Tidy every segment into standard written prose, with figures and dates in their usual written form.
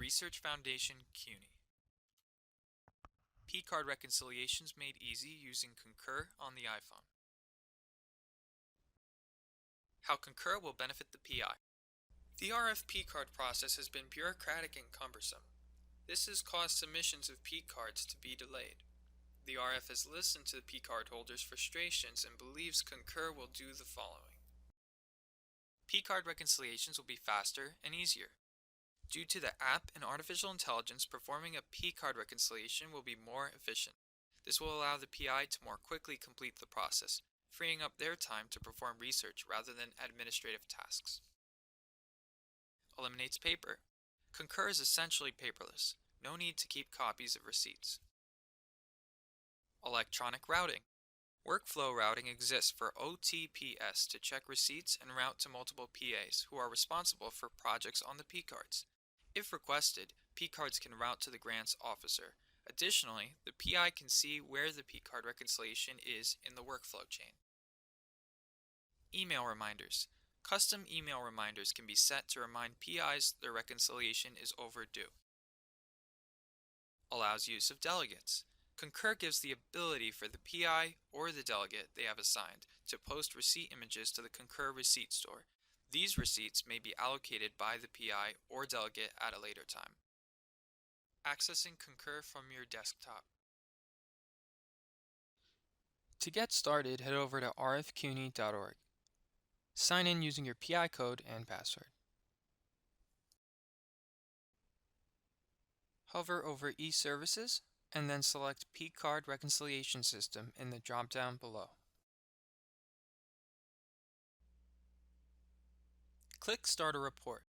Research Foundation, CUNY. P-card reconciliations made easy using Concur on the iPhone. How Concur will benefit the PI. The RFP card process has been bureaucratic and cumbersome. This has caused submissions of P-cards to be delayed. The RF has listened to the P-card holders' frustrations and believes Concur will do the following. P-card reconciliations will be faster and easier. Due to the app and artificial intelligence, performing a P-card reconciliation will be more efficient. This will allow the PI to more quickly complete the process, freeing up their time to perform research rather than administrative tasks. Eliminates paper. Concur is essentially paperless. No need to keep copies of receipts. Electronic routing. Workflow routing exists for OTPS to check receipts and route to multiple PAs who are responsible for projects on the P-cards. If requested, P-cards can route to the grants officer. Additionally, the PI can see where the P-card reconciliation is in the workflow chain. Email reminders. Custom email reminders can be set to remind PIs their reconciliation is overdue. Allows use of delegates. Concur gives the ability for the PI or the delegate they have assigned to post receipt images to the Concur receipt store. These receipts may be allocated by the PI or delegate at a later time. Accessing Concur from your desktop. To get started, head over to rfcuny.org. Sign in using your PI code and password. Hover over e-Services and then select P-card reconciliation system in the drop-down below. Click Start a Report.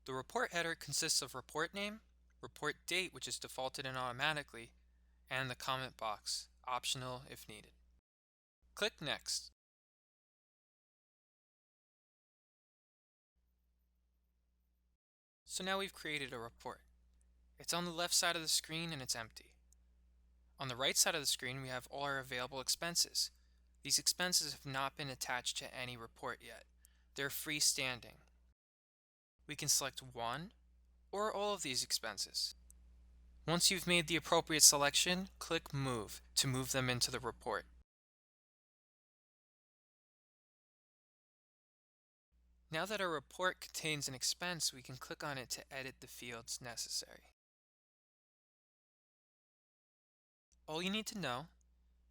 The report header consists of report name, report date, which is defaulted in automatically, and the comment box, optional if needed. Click Next. So now we've created a report. It's on the left side of the screen and it's empty. On the right side of the screen we have all our available expenses. These expenses have not been attached to any report yet. They're freestanding. We can select one or all of these expenses. Once you've made the appropriate selection, click Move to move them into the report. Now that our report contains an expense, we can click on it to edit the fields necessary. All you need to know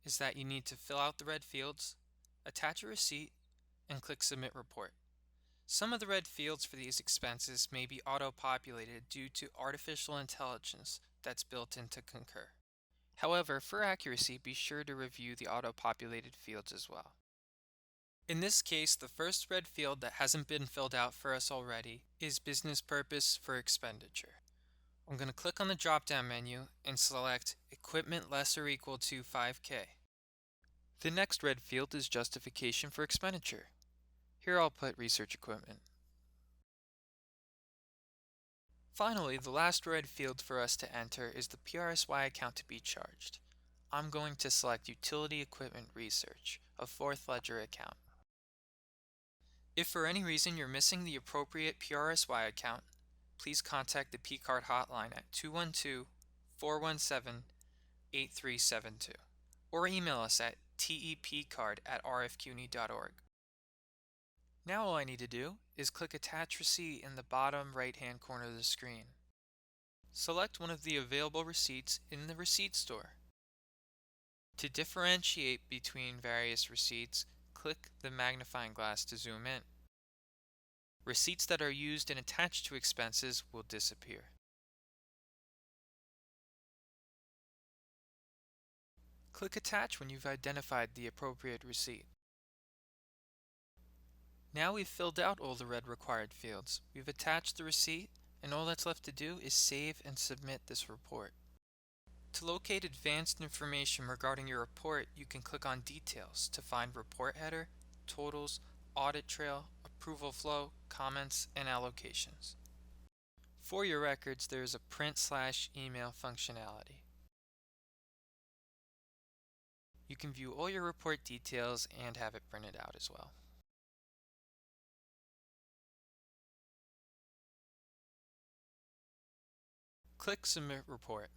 is that you need to fill out the red fields, attach a receipt, and click Submit Report. Some of the red fields for these expenses may be auto-populated due to artificial intelligence that's built into Concur. However, for accuracy, be sure to review the auto-populated fields as well. In this case, the first red field that hasn't been filled out for us already is Business Purpose for Expenditure. I'm going to click on the drop-down menu and select Equipment less or equal to 5K. The next red field is Justification for Expenditure. Here I'll put Research Equipment. Finally, the last red field for us to enter is the PRSY account to be charged. I'm going to select Utility Equipment Research, a fourth ledger account. If for any reason you're missing the appropriate PRSY account, please contact the P-card hotline at 212-417-8372 or email us at tepcard@rfcuny.org. Now all I need to do is click Attach Receipt in the bottom right-hand corner of the screen. Select one of the available receipts in the receipt store. To differentiate between various receipts, click the magnifying glass to zoom in. Receipts that are used and attached to expenses will disappear. Click Attach when you've identified the appropriate receipt. Now we've filled out all the red required fields. We've attached the receipt, and all that's left to do is save and submit this report. To locate advanced information regarding your report, you can click on Details to find report header, totals, audit trail, approval flow, comments, and allocations. For your records, there is a print/email functionality. You can view all your report details and have it printed out as well. Click Submit Report.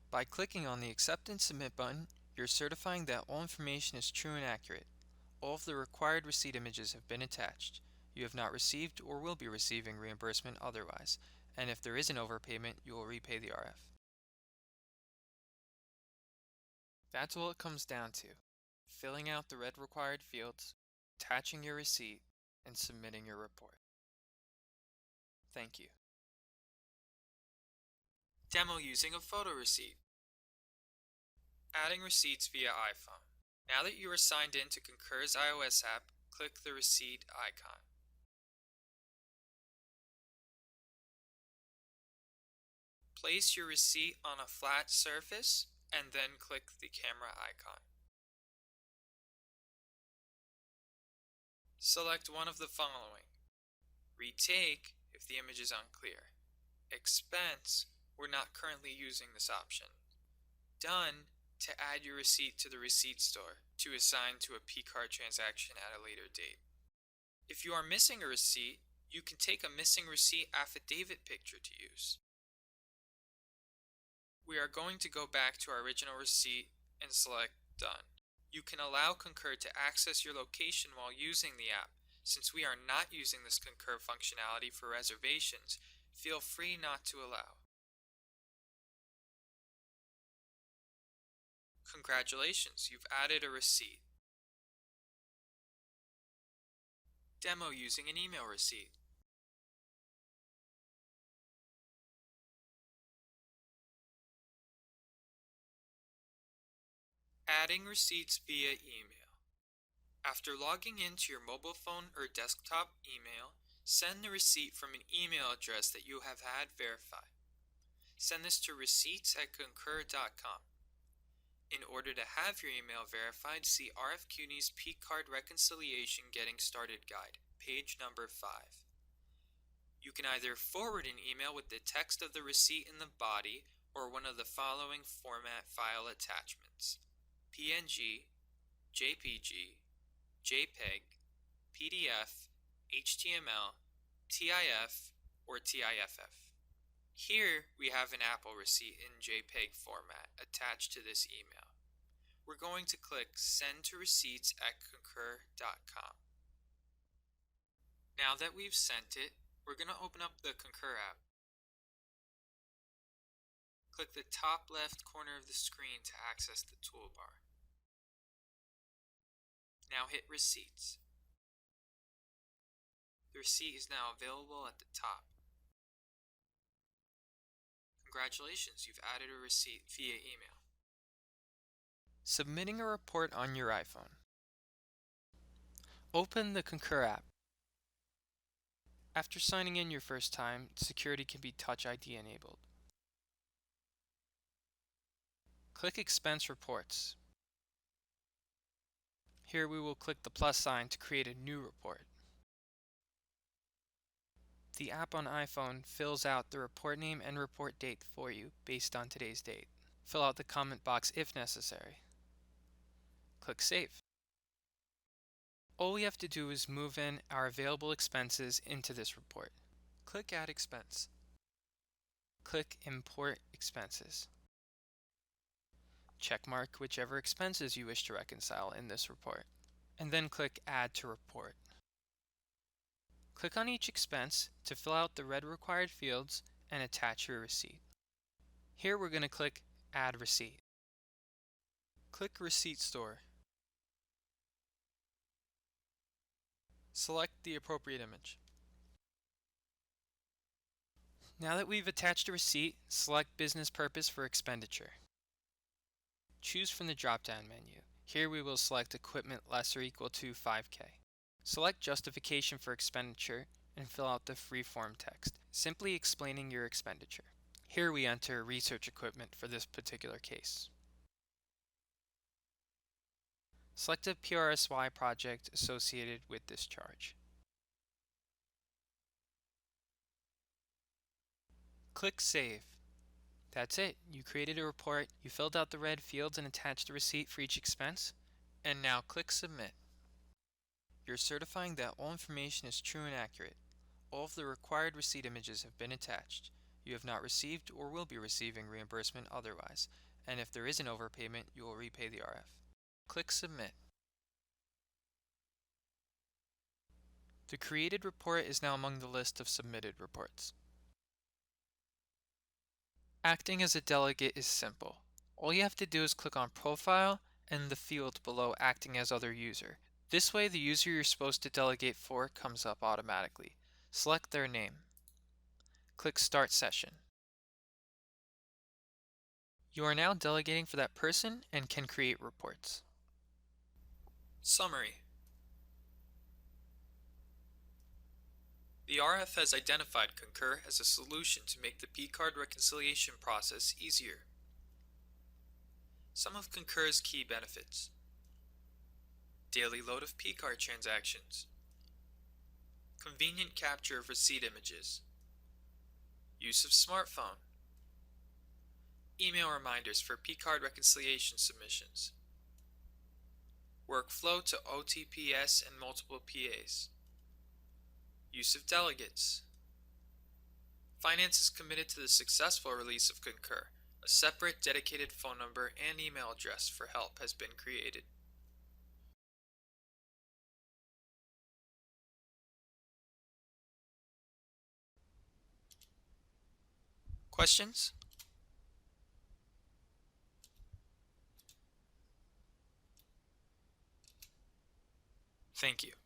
By clicking on the Accept and Submit button, you're certifying that all information is true and accurate. All of the required receipt images have been attached. You have not received or will be receiving reimbursement otherwise, and if there is an overpayment, you will repay the RF. That's all it comes down to: filling out the red required fields, attaching your receipt, and submitting your report. Thank you. Demo using a photo receipt. Adding receipts via iPhone. Now that you are signed in to Concur's iOS app, click the receipt icon. Place your receipt on a flat surface and then click the camera icon. Select one of the following: Retake if the image is unclear. Expense, we're not currently using this option. Done to add your receipt to the receipt store to assign to a P-card transaction at a later date. If you are missing a receipt, you can take a missing receipt affidavit picture to use. We are going to go back to our original receipt and select Done. You can allow Concur to access your location while using the app. Since we are not using this Concur functionality for reservations, feel free not to allow. Congratulations, you've added a receipt. Demo using an email receipt. Adding receipts via email. After logging into your mobile phone or desktop email, send the receipt from an email address that you have had verified. Send this to receipts@concur.com. In order to have your email verified, see RF CUNY's P-card reconciliation getting started guide, page number 5. You can either forward an email with the text of the receipt in the body or one of the following format file attachments: PNG, JPG, JPEG, PDF, HTML, TIF, or TIFF. Here we have an Apple receipt in JPEG format attached to this email. We're going to click Send to Receipts@concur.com. Now that we've sent it, we're going to open up the Concur app. Click the top left corner of the screen to access the toolbar. Now hit Receipts. The receipt is now available at the top. Congratulations, you've added a receipt via email. Submitting a report on your iPhone. Open the Concur app. After signing in your first time, security can be Touch ID enabled. Click Expense Reports. Here we will click the plus sign to create a new report. The app on iPhone fills out the report name and report date for you based on today's date. Fill out the comment box if necessary. Click Save. All we have to do is move in our available expenses into this report. Click Add Expense. Click Import Expenses. Checkmark whichever expenses you wish to reconcile in this report, and then click Add to Report. Click on each expense to fill out the red required fields and attach your receipt. Here we're going to click Add Receipt. Click Receipt Store. Select the appropriate image. Now that we've attached a receipt, select Business Purpose for Expenditure. Choose from the drop-down menu. Here we will select Equipment less or equal to 5K. Select Justification for Expenditure and fill out the free-form text, simply explaining your expenditure. Here we enter research equipment for this particular case. Select a PRSY project associated with this charge. Click Save. That's it. You created a report, you filled out the red fields and attached the receipt for each expense, and now click Submit. You're certifying that all information is true and accurate. All of the required receipt images have been attached. You have not received or will be receiving reimbursement otherwise, and if there is an overpayment, you will repay the RF. Click Submit. The created report is now among the list of submitted reports. Acting as a delegate is simple. All you have to do is click on Profile and the field below Acting as Other User. This way the user you're supposed to delegate for comes up automatically. Select their name. Click Start Session. You are now delegating for that person and can create reports. Summary. The RF has identified Concur as a solution to make the P-card reconciliation process easier. Some of Concur's key benefits: daily load of P-card transactions, convenient capture of receipt images, use of smartphone, email reminders for P-card reconciliation submissions, workflow to OTPS and multiple PAs, use of delegates. Finance is committed to the successful release of Concur. A separate dedicated phone number and email address for help has been created. Questions? Thank you.